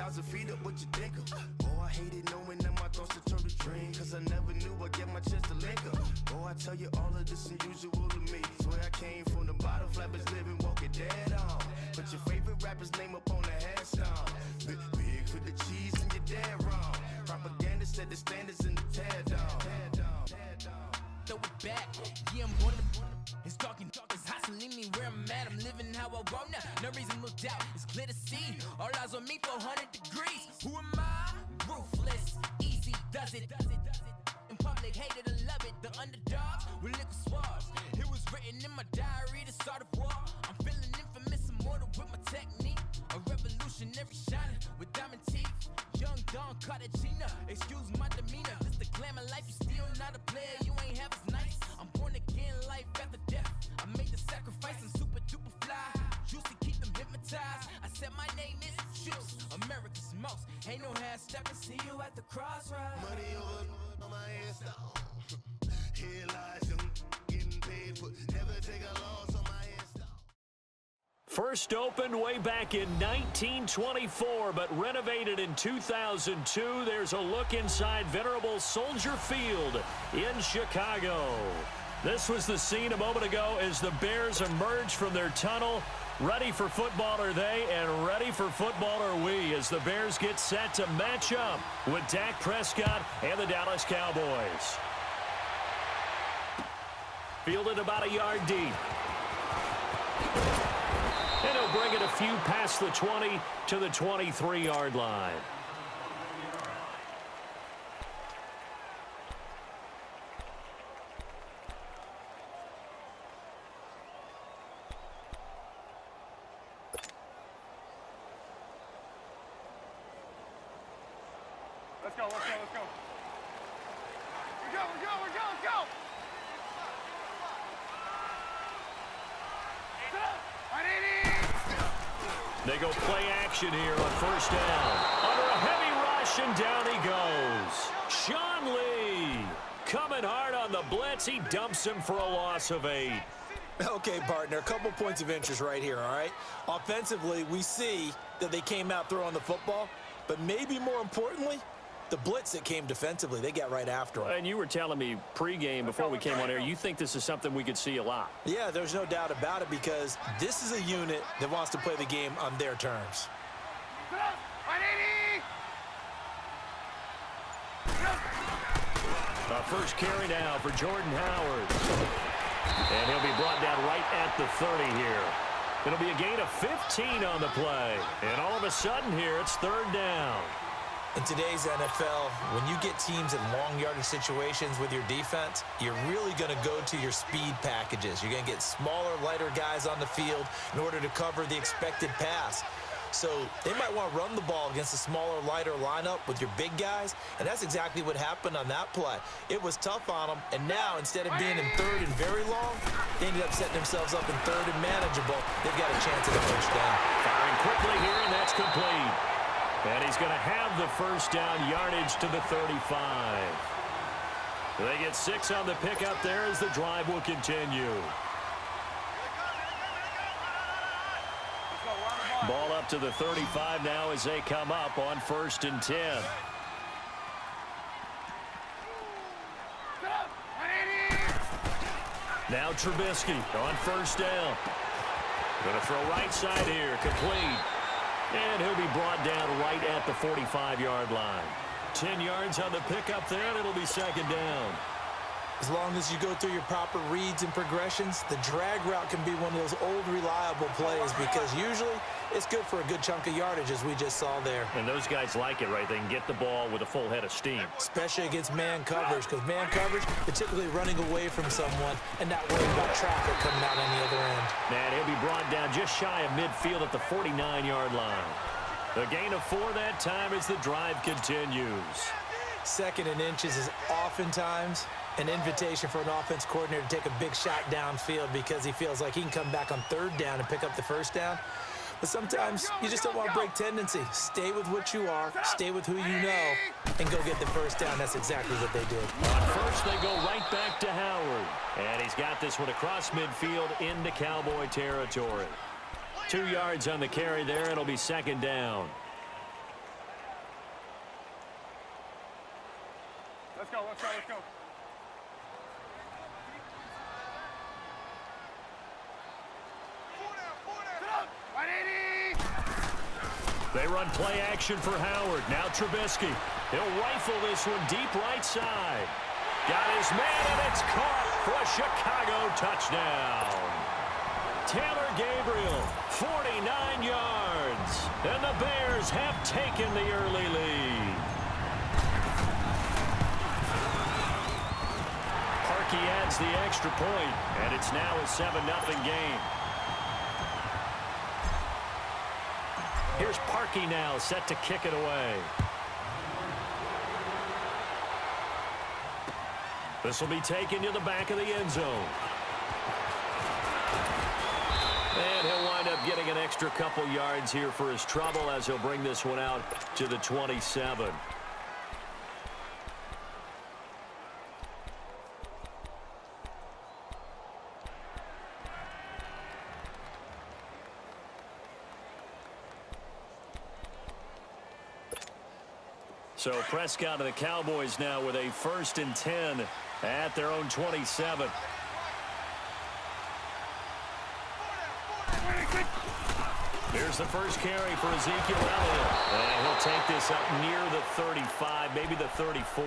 1,000 feet up, what you think of? Oh, I hated knowing that my thoughts would turn to dream, cause I never knew I'd get my chance to link up. Oh, I tell you all of this unusual to me. Swear I came from the bottom, flappers living, walking dead on. Put your favorite rapper's name up on the headstone. Big for the cheese and you're dead wrong. Propaganda set the standards in the tear down. Throw it back, yeah, I'm on the. It's talking, it's hustling me where I'm at. I'm living how I want now. No reason to doubt, it's clear to see. All eyes on me, 400 degrees. Who am I? Ruthless, easy, does it. In public, hated and love it. The underdogs with liquid swords. It was written in my diary, the start of war. I'm feeling infamous, immortal with my technique. A revolutionary shining with diamond teeth. Young Don Cartagena, excuse my demeanor. This the glamour life, you still not a player, you ain't half as nice. I'm born again, life after death. I made the sacrifice and super duper fly. Juicy, keep them hypnotized. I said my name is Juice, America's most. Ain't no half stepping, see you at the crossroads. Money over on my head stone. Here lies them getting paid, but never take a loss on my head stone. First opened way back in 1924, but renovated in 2002. There's a look inside venerable Soldier Field in Chicago. This was the scene a moment ago as the Bears emerged from their tunnel. Ready for football are they, and ready for football are we, as the Bears get set to match up with Dak Prescott and the Dallas Cowboys. Fielded about a yard deep. And he'll bring it a few past the 20 to the 23-yard line. Let's go. Let's go. Let's go. They go play action here on first down. Under a heavy rush, and down he goes. Sean Lee coming hard on the blitz. He dumps him for a loss of 8. Okay, partner, a couple points of interest right here, all right? Offensively, we see that they came out throwing the football, but maybe more importantly, the blitz that came defensively, they got right after him. And you were telling me pregame before we came on air, you think this is something we could see a lot. Yeah, there's no doubt about it, because this is a unit that wants to play the game on their terms. First carry now for Jordan Howard. And he'll be brought down right at the 30 here. It'll be a gain of 15 on the play. And all of a sudden here, it's third down. In today's NFL, when you get teams in long yardage situations with your defense, you're really going to go to your speed packages. You're going to get smaller, lighter guys on the field in order to cover the expected pass. So they might want to run the ball against a smaller, lighter lineup with your big guys, and that's exactly what happened on that play. It was tough on them, and now instead of being in third and very long, they ended up setting themselves up in third and manageable. They've got a chance at a first down. Firing quickly here, and that's complete. And he's going to have the first down, yardage to the 35. They get 6 on the pickup there as the drive will continue. Ball up to the 35 now as they come up on 1st and 10. Now Trubisky on first down. Going to throw right side here, complete. And he'll be brought down right at the 45-yard line. 10 yards on the pickup there, and it'll be second down. As long as you go through your proper reads and progressions, the drag route can be one of those old reliable plays, because usually it's good for a good chunk of yardage, as we just saw there. And those guys like it, right? They can get the ball with a full head of steam. Especially against man coverage, because man coverage, particularly running away from someone and not worrying about traffic coming out on the other end. And he'll be brought down just shy of midfield at the 49-yard line. The gain of 4 that time as the drive continues. 2nd and inches is oftentimes an invitation for an offense coordinator to take a big shot downfield, because he feels like he can come back on 3rd down and pick up the first down. But sometimes you just don't want to break tendency. Stay with what you are, stay with who you know, and go get the first down. That's exactly what they did. On first, they go right back to Howard. And he's got this one across midfield into Cowboy territory. 2 yards on the carry there. It'll be second down. Let's go, let's go, let's go. They run play action for Howard. Now Trubisky. He'll rifle this one deep right side. Got his man, and it's caught for a Chicago touchdown. Taylor Gabriel, 49 yards. And the Bears have taken the early lead. Parkey adds the extra point, and it's now a 7-0 game. Here's Parkey now, set to kick it away. This will be taken to the back of the end zone. And he'll wind up getting an extra couple yards here for his trouble as he'll bring this one out to the 27. So Prescott and the Cowboys now with a 1st and 10 at their own 27. Here's the first carry for Ezekiel Elliott. And he'll take this up near the 35, maybe the 34.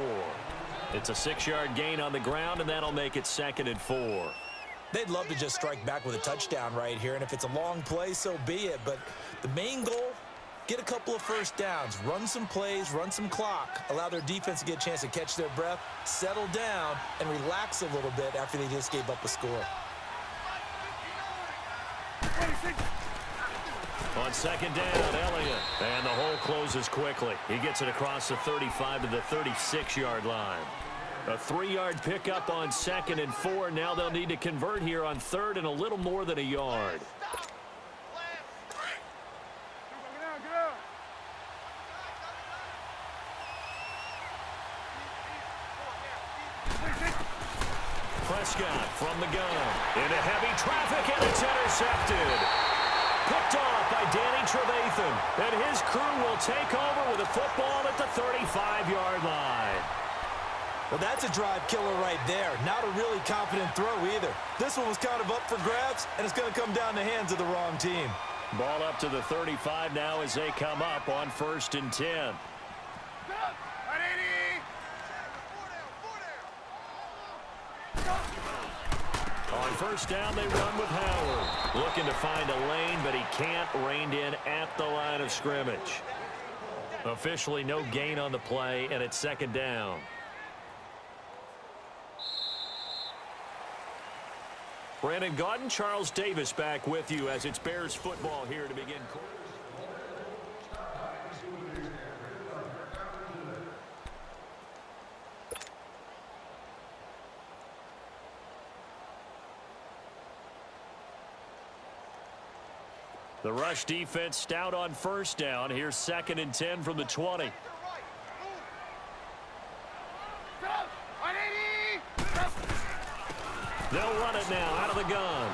It's a 6-yard gain on the ground, and that'll make it 2nd and 4. They'd love to just strike back with a touchdown right here, and if it's a long play, so be it. But the main goal, get a couple of first downs, run some plays, run some clock, allow their defense to get a chance to catch their breath, settle down, and relax a little bit after they just gave up a score. On 2nd down, Elliott. And the hole closes quickly. He gets it across the 35 to the 36-yard line. A 3-yard pickup on 2nd and 4. Now they'll need to convert here on 3rd and a little more than a yard. Prescott from the gun. Into heavy traffic, and it's intercepted. Picked off by Danny Trevathan. And his crew will take over with a football at the 35-yard line. Well, that's a drive killer right there. Not a really confident throw either. This one was kind of up for grabs, and it's going to come down the hands of the wrong team. Ball up to the 35 now as they come up on 1st and 10. On 1st down, they run with Howard. Looking to find a lane, but he can't. Reined in at the line of scrimmage. Officially no gain on the play, and it's 2nd down. Brandon Gaudin, Charles Davis back with you as it's Bears football here to begin. The rush defense stout on 1st down. Here's 2nd and 10 from the 20. They'll run it now out of the gun.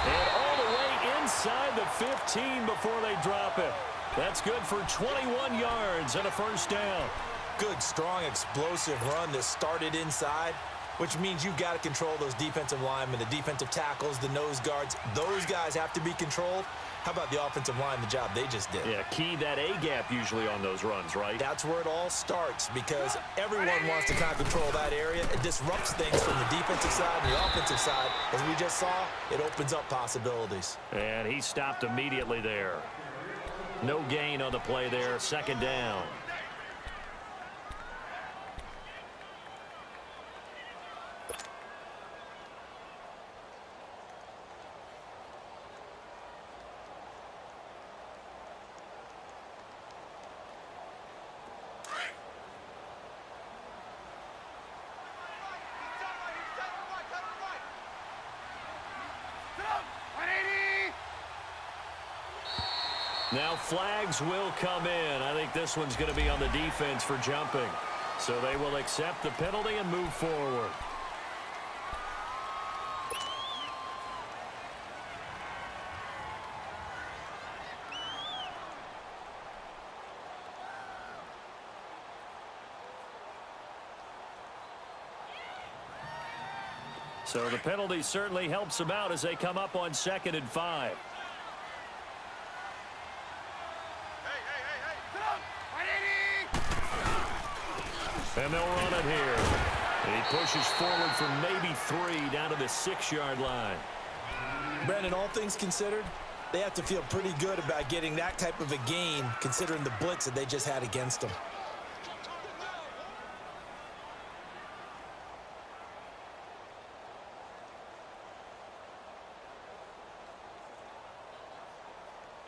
And all the way inside the 15 before they drop it. That's good for 21 yards and a 1st down. Good, strong, explosive run that started inside, which means you've got to control those defensive linemen, the defensive tackles, the nose guards. Those guys have to be controlled. How about the offensive line, the job they just did? Yeah, key that A-gap usually on those runs, right? That's where it all starts because everyone wants to kind of control that area. It disrupts things from the defensive side and the offensive side. As we just saw, it opens up possibilities. And he stopped immediately there. No gain on the play there, 2nd down. Now flags will come in. I think this one's going to be on the defense for jumping. So they will accept the penalty and move forward. So the penalty certainly helps them out as they come up on 2nd and 5. And they'll run it here. And he pushes forward for maybe 3 down to the 6-yard line. Brandon, all things considered, they have to feel pretty good about getting that type of a gain considering the blitz that they just had against them.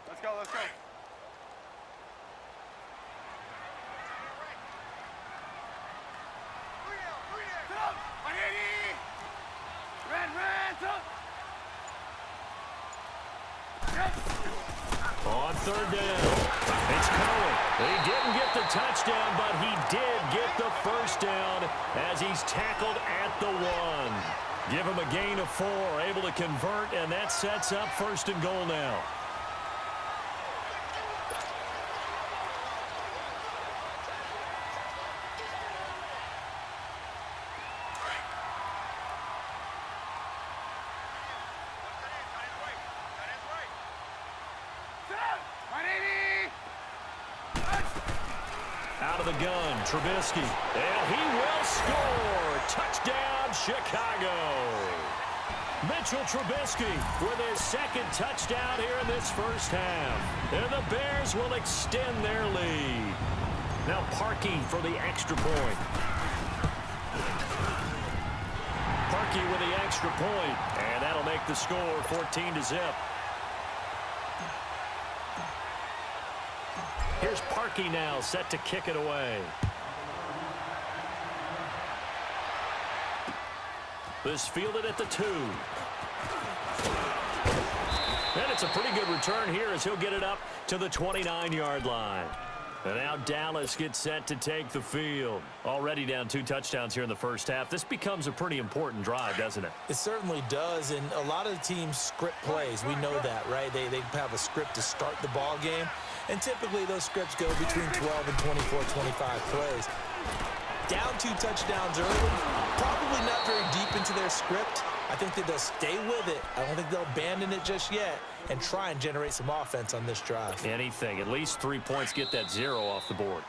Let's go, let's go. On 3rd down, it's Cohen. He didn't get the touchdown, but he did get the first down as he's tackled at the 1. Give him a gain of 4, able to convert, and that sets up 1st and goal now. Out of the gun, Trubisky, and he will score. Touchdown, Chicago. Mitchell Trubisky with his 2nd touchdown here in this first half. And the Bears will extend their lead. Now Parkey for the extra point. Parkey with the extra point, and that'll make the score 14-0. Here's Parkey now, set to kick it away. This fielded at the 2. And it's a pretty good return here as he'll get it up to the 29-yard line. And now Dallas gets set to take the field. Already down 2 touchdowns here in the first half. This becomes a pretty important drive, doesn't it? It certainly does, and a lot of the teams script plays. We know that, right? They have a script to start the ball game, and typically those scripts go between 12 and 24, 25 plays. Down 2 touchdowns early, probably not very deep into their script. I think that they'll stay with it. I don't think they'll abandon it just yet and try and generate some offense on this drive. Anything. At least 3 points, get that 0 off the board.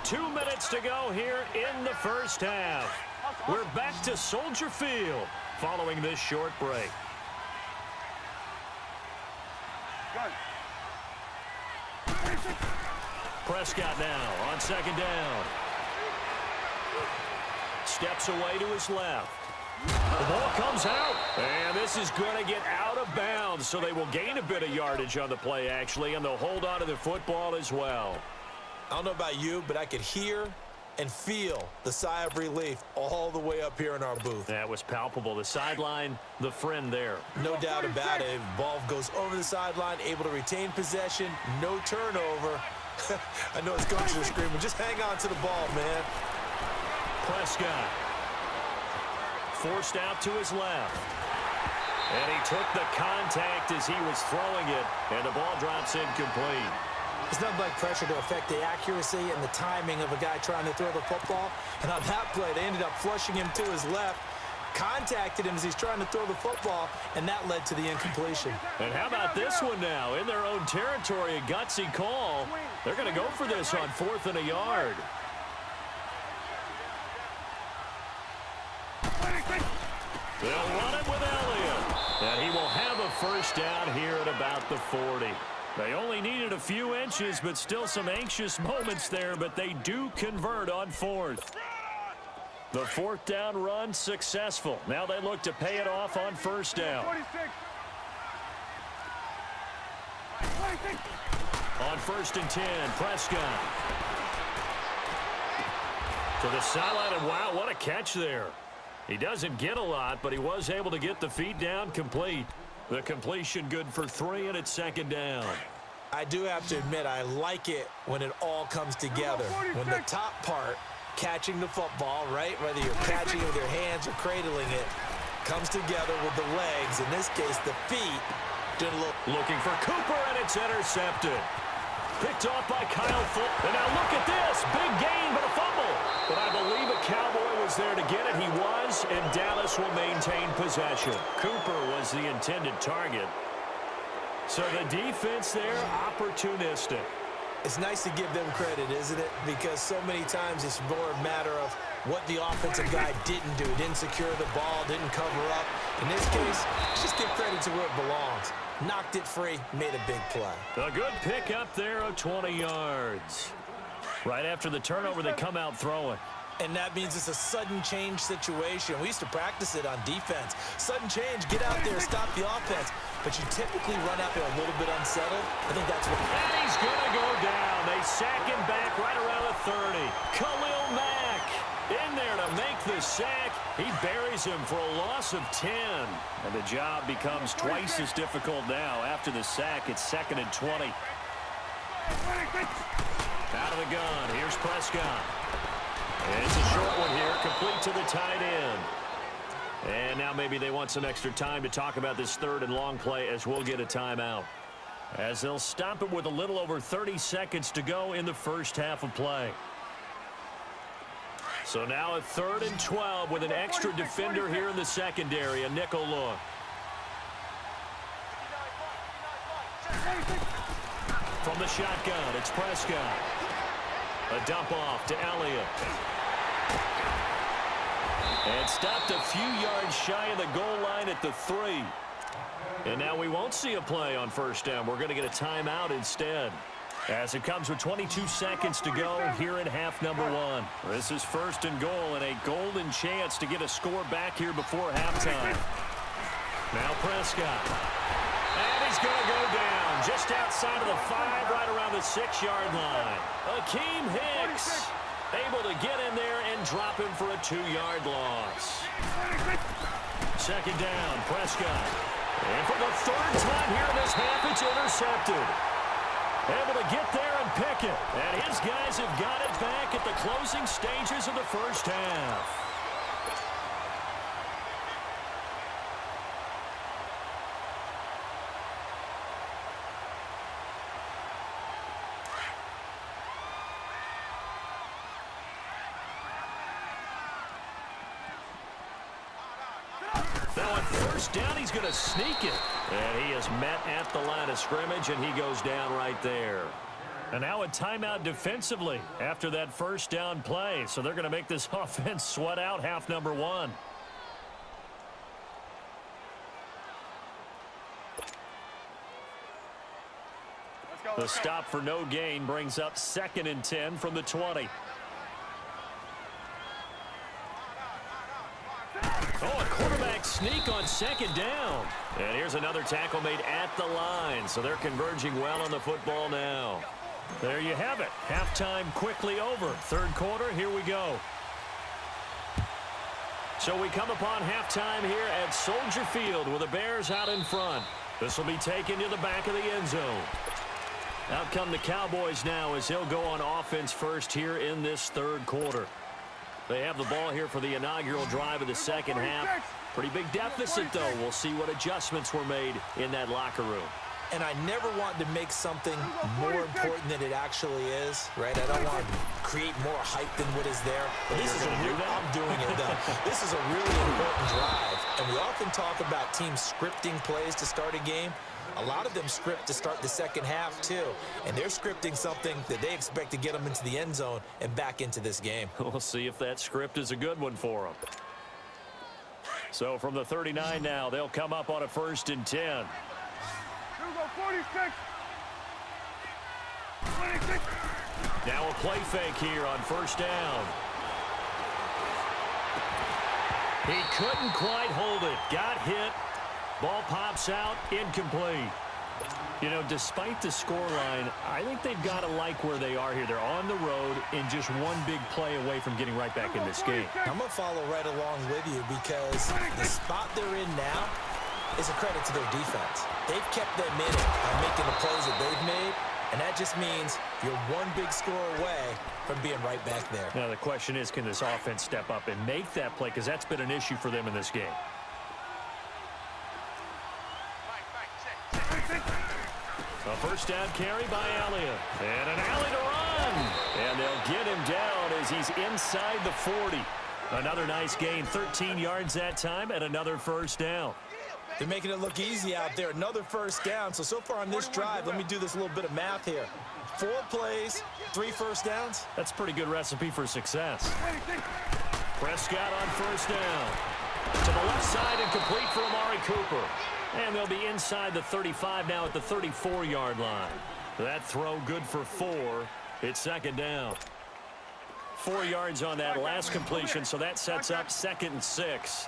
2 minutes to go here in the first half. We're back to Soldier Field following this short break. Prescott now on 2nd down. Steps away to his left. The ball comes out, and this is going to get out of bounds, so they will gain a bit of yardage on the play, actually, and they'll hold on to the football as well. I don't know about you, but I could hear and feel the sigh of relief all the way up here in our booth. That was palpable. The sideline, the friend there. No doubt about it. Ball goes over the sideline, able to retain possession, no turnover. I know his coaches are screaming, just hang on to the ball, man. Prescott forced out to his left. And he took the contact as he was throwing it, and the ball drops incomplete. It's nothing like pressure to affect the accuracy and the timing of a guy trying to throw the football. And on that play, they ended up flushing him to his left, contacted him as he's trying to throw the football, and that led to the incompletion. And how about this one now? In their own territory, a gutsy call. They're going to go for this on 4th and a yard. They'll run it with Elliott. And he will have a first down here at about the 40. They only needed a few inches, but still some anxious moments there, but they do convert on 4th. The 4th down run successful. Now they look to pay it off on 1st down. On 1st and 10, Prescott. To the sideline, and wow, what a catch there. He doesn't get a lot, but he was able to get the feet down complete. The completion good for 3, and it's 2nd down. I do have to admit, I like it when it all comes together. When the top part, catching the football, right, whether you're catching it with your hands or cradling it, comes together with the legs, in this case, the feet. Looking for Cooper, and it's intercepted. Picked off by Kyle Fulton. And now look at this. Big gain, but a fumble. But I believe a was there to get it. He was, and Dallas will maintain possession. Cooper was the intended target. So the defense there, opportunistic. It's nice to give them credit, isn't it? Because so many times it's more a matter of what the offensive guy didn't do. Didn't secure the ball, didn't cover up. In this case, just give credit to where it belongs. Knocked it free, made a big play. A good pickup there of 20 yards. Right after the turnover, they come out throwing. And that means it's a sudden change situation. We used to practice it on defense. Sudden change, get out there, stop the offense. But you typically run out there a little bit unsettled. I think that's what... And he's going to go down. They sack him back right around the 30. Khalil Mack in there to make the sack. He buries him for a loss of 10. And the job becomes twice as difficult now. After the sack, it's 2nd and 20. Out of the gun. Here's Prescott. And it's a short one here, complete to the tight end. And now maybe they want some extra time to talk about this 3rd and long play as we'll get a timeout. As they'll stop it with a little over 30 seconds to go in the first half of play. So now a 3rd and 12 with an extra defender here in the secondary, a nickel look. From the shotgun, it's Prescott. A dump off to Elliott. And stopped a few yards shy of the goal line at the 3. And now we won't see a play on first down. We're going to get a timeout instead. As it comes with 22 seconds to go here in half number 1. This is 1st and goal and a golden chance to get a score back here before halftime. Now Prescott. And he's going to go down just outside of the 5, right around the 6-yard line. Akeem Hicks able to get in there and drop him for a 2-yard loss. 2nd down, Prescott. And for the 3rd time here in this half, it's intercepted. Able to get there and pick it. And his guys have got it back at the closing stages of the first half. Now on first down, he's going to sneak it. And he is met at the line of scrimmage, and he goes down right there. And now a timeout defensively after that first down play. So they're going to make this offense sweat out half number 1. The stop for no gain brings up 2nd and 10 from the 20. Oh, a quarterback sneak on 2nd down. And here's another tackle made at the line. So they're converging well on the football now. There you have it. Halftime quickly over. 3rd quarter, here we go. So we come upon halftime here at Soldier Field with the Bears out in front. This will be taken to the back of the end zone. Out come the Cowboys now as they'll go on offense first here in this 3rd quarter. They have the ball here for the inaugural drive of the second half. Pretty big deficit, though. We'll see what adjustments were made in that locker room. And I never want to make something more important than it actually is, right? I don't want to create more hype than what is there. But this is a real, I'm doing it, though. This is a really important drive. And we often talk about teams scripting plays to start a game. A lot of them script to start the second half, too. And they're scripting something that they expect to get them into the end zone and back into this game. We'll see if that script is a good one for them. So from the 39 now, they'll come up on a 1st and 10. Here we go, 46. 26. Now a play fake here on 1st down. He couldn't quite hold it. Got hit. Ball pops out, incomplete. You know, despite the scoreline, I think they've got to like where they are here. They're on the road and just one big play away from getting right back in this game. I'm going to follow right along with you because the spot they're in now is a credit to their defense. They've kept them in it by making the plays that they've made, and that just means you're one big score away from being right back there. Now the question is, can this offense step up and make that play? Because that's been an issue for them in this game. A first down carry by Elliott. And an alley to run. And they'll get him down as he's inside the 40. Another nice gain, 13 yards that time, and another first down. They're making it look easy out there. Another first down. So far on this drive, let me do this little bit of math here. 4 plays, 3 first downs. That's a pretty good recipe for success. Prescott on first down. To the left side and complete for Amari Cooper. And they'll be inside the 35 now at the 34-yard line. That throw good for 4. It's second down. 4 yards on that last completion, so that sets up 2nd and 6.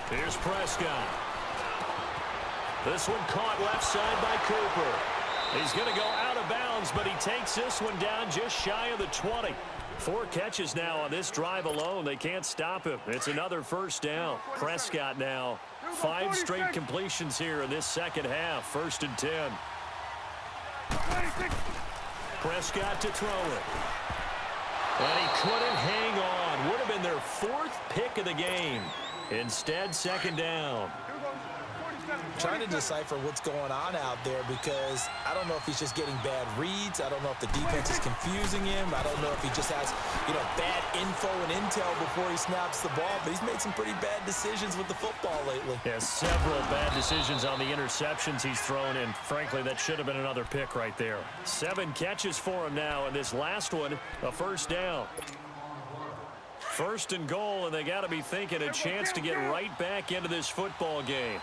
Here's Prescott. This one caught left side by Cooper. He's going to go out of bounds, but he takes this one down just shy of the 20. 4 catches now on this drive alone. They can't stop him. It's another first down. Prescott now. 5 straight completions here in this second half. 1st and 10. Prescott to throw it. And he couldn't hang on. Would have been their 4th pick of the game. Instead, 2nd down. Trying to decipher what's going on out there because I don't know if he's just getting bad reads. I don't know if the defense is confusing him. I don't know if he just has, bad info and intel before he snaps the ball. But he's made some pretty bad decisions with the football lately. Yeah, several bad decisions on the interceptions he's thrown, and frankly, that should have been another pick right there. 7 catches for him now, and this last one, a first down. 1st and goal, and they got to be thinking a chance to get right back into this football game.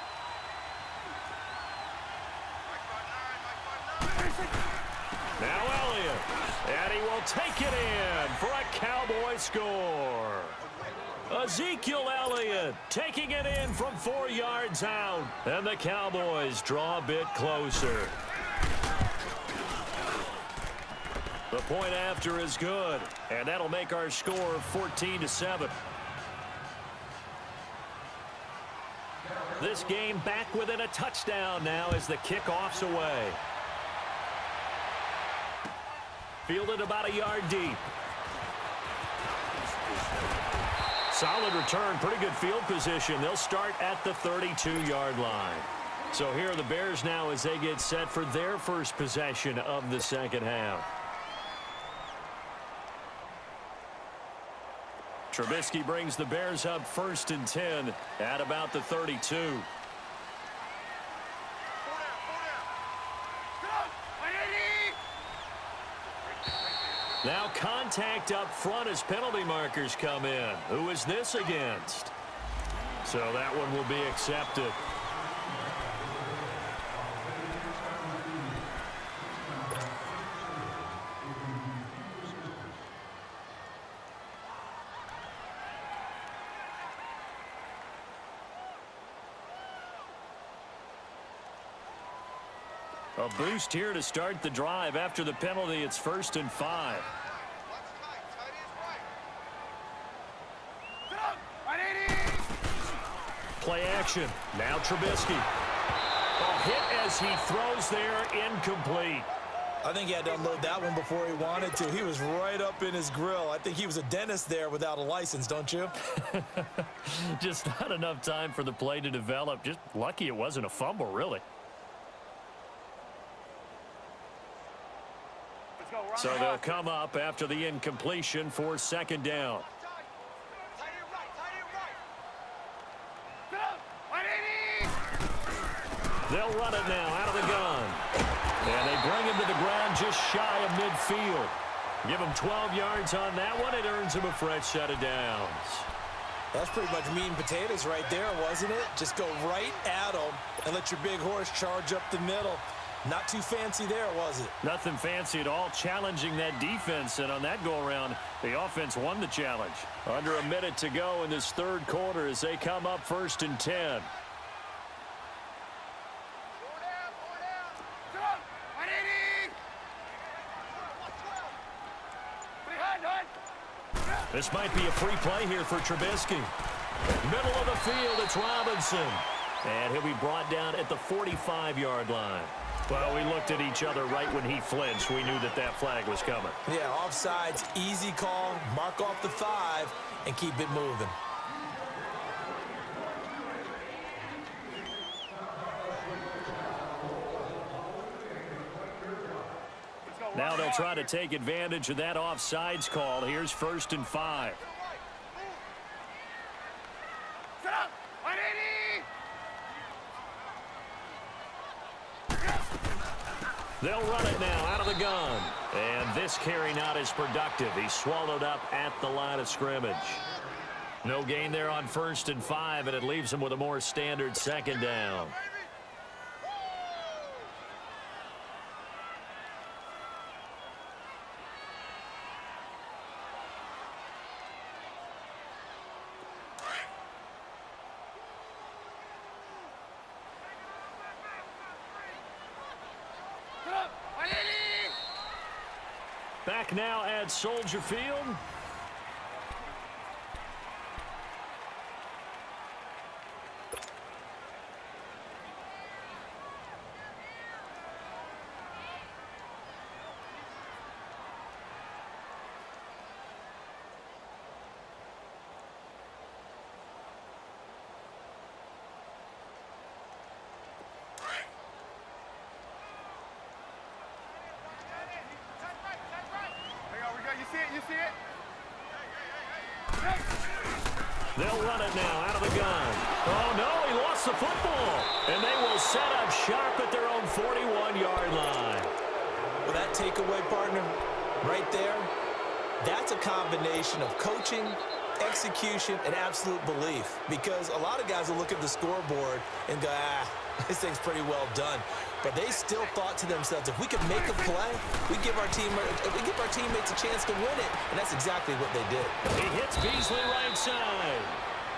Now Elliott, and he will take it in for a Cowboy score. Ezekiel Elliott taking it in from 4 yards out, and the Cowboys draw a bit closer. The point after is good, and that'll make our score 14-7. This game back within a touchdown now as the kickoff's away. Fielded about a yard deep. Solid return, pretty good field position. They'll start at the 32-yard line. So here are the Bears now as they get set for their first possession of the second half. Trubisky brings the Bears up 1st and 10 at about the 32. Now contact up front as penalty markers come in. Who is this against? So that one will be accepted. A boost here to start the drive. After the penalty, it's 1st and 5. Play action. Now Trubisky. A hit as he throws there, incomplete. I think he had to unload that one before he wanted to. He was right up in his grill. I think he was a dentist there without a license, don't you? Just not enough time for the play to develop. Just lucky it wasn't a fumble, really. So they'll come up after the incompletion for 2nd down. They'll run it now out of the gun. And they bring him to the ground just shy of midfield. Give him 12 yards on that one. It earns him a fresh set of downs. That's pretty much meat and potatoes right there, wasn't it? Just go right at him and let your big horse charge up the middle. Not too fancy there, was it? Nothing fancy at all, challenging that defense, and on that go-around, the offense won the challenge. Under a minute to go in this 3rd quarter as they come up 1st and 10. This might be a free play here for Trubisky. Middle of the field, it's Robinson. And he'll be brought down at the 45-yard line. Well, we looked at each other right when he flinched. We knew that that flag was coming. Yeah, offsides, easy call. Mark off the 5 and keep it moving. Now they'll try to take advantage of that offsides call. Here's 1st and 5. Set up. 180. They'll run it now out of the gun. And this carry not as productive. He's swallowed up at the line of scrimmage. No gain there on 1st and 5, and it leaves him with a more standard 2nd down. Back now at Soldier Field. You see it? They'll run it now out of the gun. Oh, no, he lost the football. And they will set up sharp at their own 41-yard line. Well, that takeaway, partner, right there, that's a combination of coaching, execution, and absolute belief. Because a lot of guys will look at the scoreboard and go, this thing's pretty well done. But they still thought to themselves, if we could make a play, we give our teammates a chance to win it. And that's exactly what they did. He hits Beasley right side.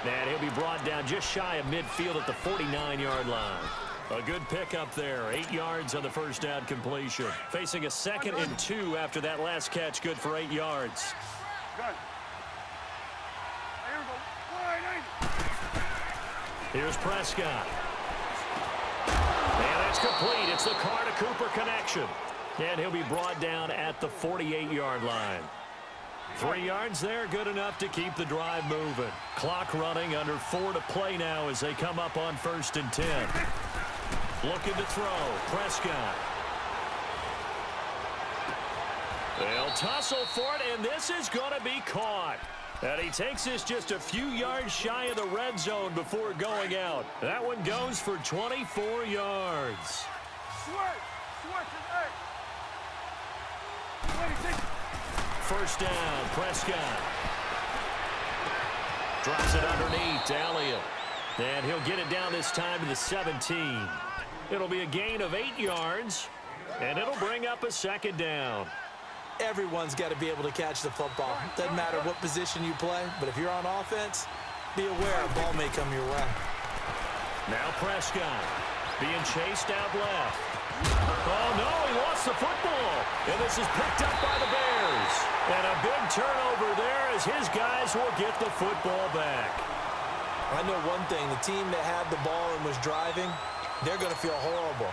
And he'll be brought down just shy of midfield at the 49-yard line. A good pickup there. 8 yards on the first down completion. Facing a 2nd and 2 after that last catch. Good for 8 yards. Good. Here we go. 180. Here's Prescott. And that's complete. It's the Carr to Cooper connection. And he'll be brought down at the 48-yard line. 3 yards there, good enough to keep the drive moving. Clock running, under 4 to play now as they come up on 1st and 10. Looking to throw. Prescott. They'll tussle for it, and this is going to be caught. And he takes this just a few yards shy of the red zone before going out. That one goes for 24 yards. First down, Prescott. Drops it underneath to Elliott. And he'll get it down this time to the 17. It'll be a gain of 8 yards, and it'll bring up a 2nd down. Everyone's got to be able to catch the football. Doesn't matter what position you play, but if you're on offense, be aware a ball may come your way. Now Prescott being chased out left. Oh, no, he lost the football. And this is picked up by the Bears. And a big turnover there as his guys will get the football back. I know one thing. The team that had the ball and was driving, they're going to feel horrible.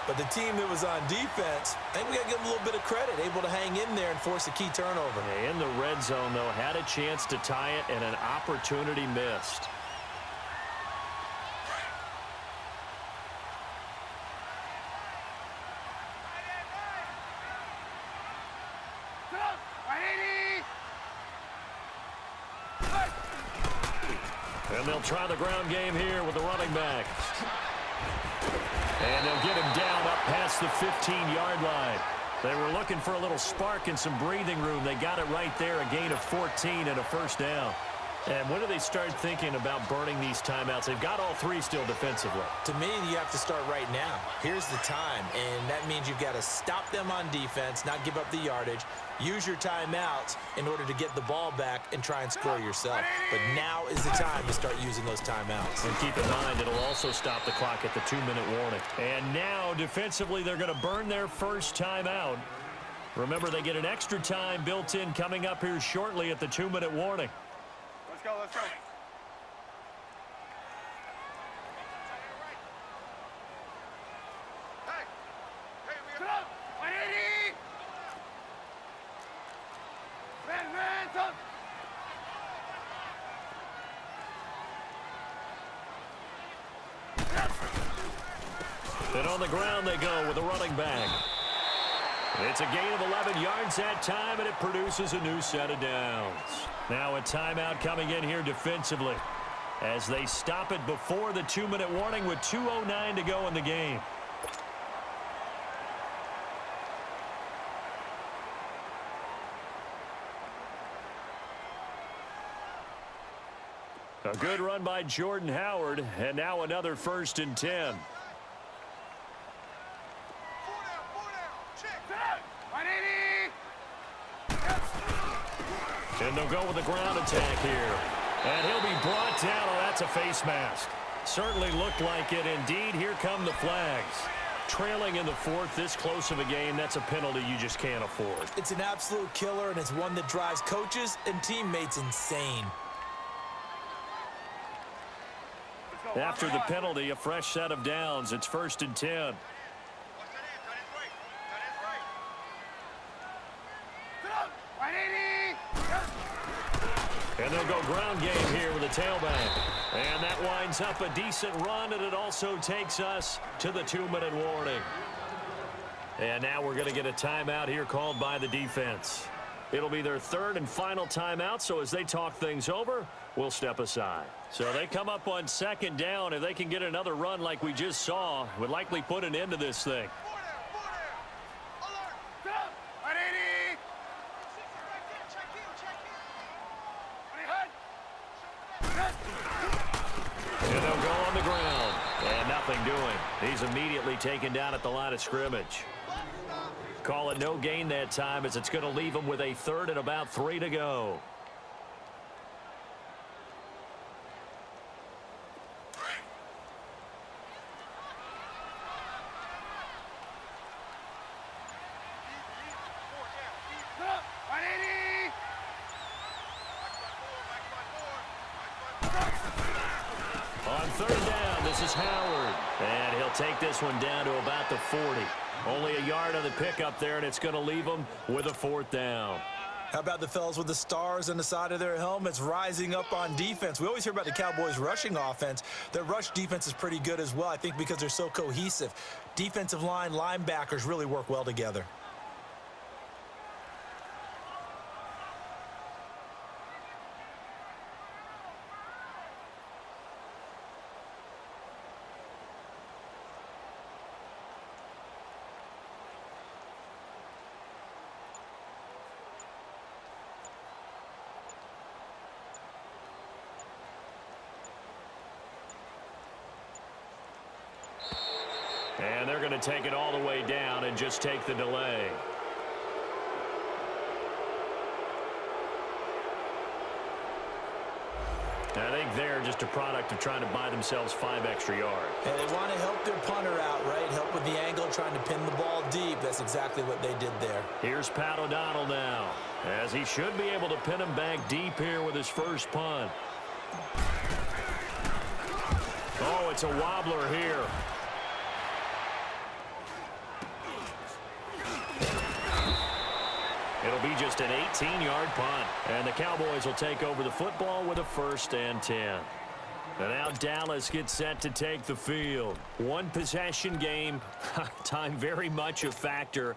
But the team that was on defense, I think we got to give them a little bit of credit, able to hang in there and force a key turnover. In the red zone, though, had a chance to tie it and an opportunity missed. And they'll try the ground game here with the running back. And they'll get him down up past the 15-yard line. They were looking for a little spark and some breathing room. They got it right there, a gain of 14 and a first down. And when do they start thinking about burning these timeouts? They've got all 3 still defensively. To me, you have to start right now. Here's the time, and that means you've got to stop them on defense, not give up the yardage, use your timeouts in order to get the ball back and try and score yourself. But now is the time to start using those timeouts. And keep in mind, it'll also stop the clock at the 2-minute warning. And now, defensively, they're going to burn their first timeout. Remember, they get an extra time built in coming up here shortly at the 2-minute warning. Let's go, let's go. Hey, we got 180. Man, up. And on the ground they go with a running back. It's a gain of 11 yards that time, and it produces a new set of downs. Now a timeout coming in here defensively as they stop it before the 2-minute warning with 2:09 to go in the game. A good run by Jordan Howard, and now another 1st and 10. And they'll go with the ground attack here. And he'll be brought down. Oh, that's a face mask. Certainly looked like it. Indeed, here come the flags. Trailing in the 4th, this close of a game, that's a penalty you just can't afford. It's an absolute killer, and it's one that drives coaches and teammates insane. After the penalty, a fresh set of downs. It's 1st and 10. And they'll go ground game here with a tailback. And that winds up a decent run, and it also takes us to the 2-minute warning. And now we're going to get a timeout here called by the defense. It'll be their 3rd and final timeout, so as they talk things over, we'll step aside. So they come up on 2nd down. If they can get another run like we just saw, would likely put an end to this thing. And they'll go on the ground. And nothing doing. He's immediately taken down at the line of scrimmage. Call it no gain that time, as it's going to leave him with a 3rd and about 3 to go. On 3rd down, this is Howard. And he'll take this one down to about the 40. Only a yard on the pickup there, and it's going to leave them with a 4th down. How about the fellas with the stars on the side of their helmets rising up on defense? We always hear about the Cowboys' rushing offense. Their rush defense is pretty good as well, I think, because they're so cohesive. Defensive line, linebackers really work well together. And they're going to take it all the way down and just take the delay. I think they're just a product of trying to buy themselves 5 extra yards. And they want to help their punter out, right? Help with the angle, trying to pin the ball deep. That's exactly what they did there. Here's Pat O'Donnell now, as he should be able to pin him back deep here with his first punt. Oh, it's a wobbler here. It'll be just an 18-yard punt. And the Cowboys will take over the football with a 1st and 10. And now Dallas gets set to take the field. 1 possession game. Time very much a factor.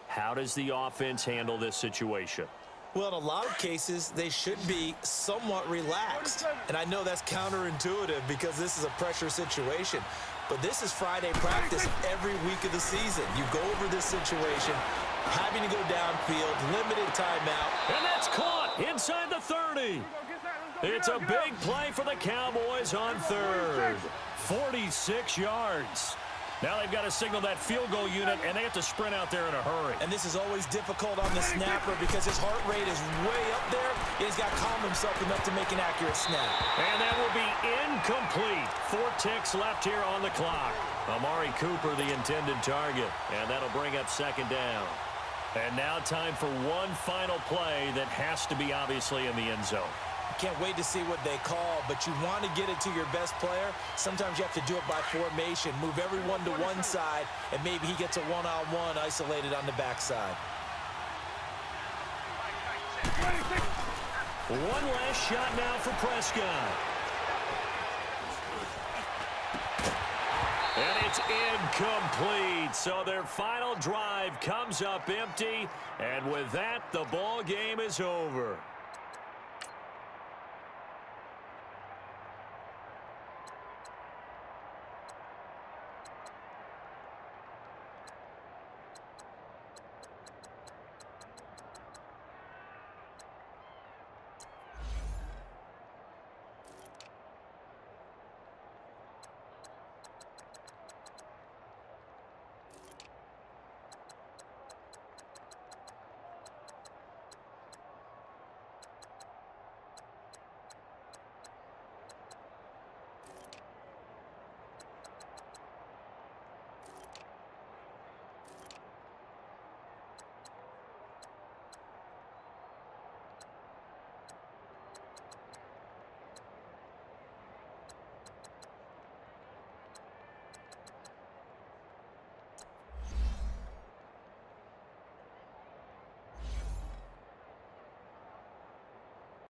How does the offense handle this situation? Well, in a lot of cases, they should be somewhat relaxed. And I know that's counterintuitive because this is a pressure situation. But this is Friday practice every week of the season. You go over this situation, having to go downfield, limited timeout. And that's caught inside the 30. It's a big play for the Cowboys on 3rd. 46 yards. Now they've got to signal that field goal unit, and they have to sprint out there in a hurry. And this is always difficult on the snapper because his heart rate is way up there. He's got to calm himself enough to make an accurate snap. And that will be incomplete. 4 ticks left here on the clock. Amari Cooper, the intended target, and that'll bring up 2nd down. And now time for one final play that has to be obviously in the end zone. Can't wait to see what they call, but you want to get it to your best player. Sometimes you have to do it by formation. Move everyone to one side, and maybe he gets a one-on-one isolated on the backside. One last shot now for Prescott. And it's incomplete. So their final drive comes up empty. And with that, the ball game is over.